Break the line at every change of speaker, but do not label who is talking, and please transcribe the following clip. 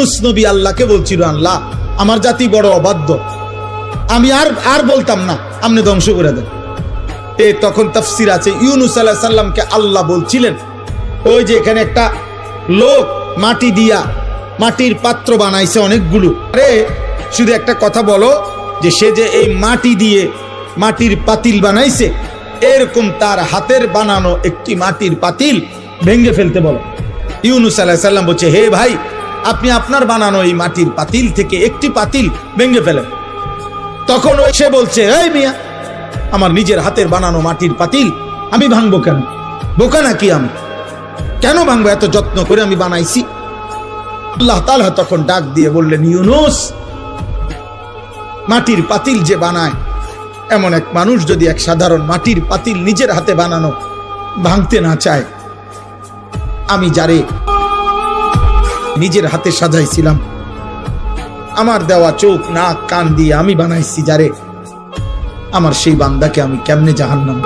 ইউনুস নবী আল্লাহকে বলছিল, আল্লাহ আমার জাতি বড় অবাধ্য, আমি আর বলতাম না, আপনি ধ্বংস করে দেন। তখন তাফসির আছে ইউনুস আলাইহিস সালামকে আল্লাহ বলছিলেন, ওই যে এখানে একটা লোক মাটি দিয়া মাটির পাত্র বানাইছে অনেকগুলো, আরে শুধু একটা কথা বলো যে সে যে এই মাটি দিয়ে মাটির পাতিল বানাইছে, এরকম তার হাতের বানানো একটি মাটির পাতিল ভেঙে ফেলতে বলো। ইউনুস আলাইহিস সালাম বলছে, হে ভাই, আপনি আপনার বানানো এই মাটির পাতিল থেকে একটি পাতিল ভেঙে ফেলেন। তখন সে বলছে, এই মিয়া, আমার নিজের হাতের বানানো মাটির পাতিল আমি ভাঙবো কেন? বোকা নাকি আমি? কেন ভাঙবো? এত যত্ন করে আমি বানাইছি। আল্লাহ তাআলা তখন ডাক দিয়ে বললেন, ইউনুস, মাটির পাতিল যে বানায়, এমন এক মানুষ যদি এক সাধারণ মাটির পাতিল নিজের হাতে বানানো ভাঙতে না চায়, আমি যারে নিজের হাতে সাজাইছিলাম, আমার দেওয়া চোখ নাক কান দিয়ে আমি বানাইছি যারে, আমার সেই বান্দাকে আমি কেমনে জাহান্নাম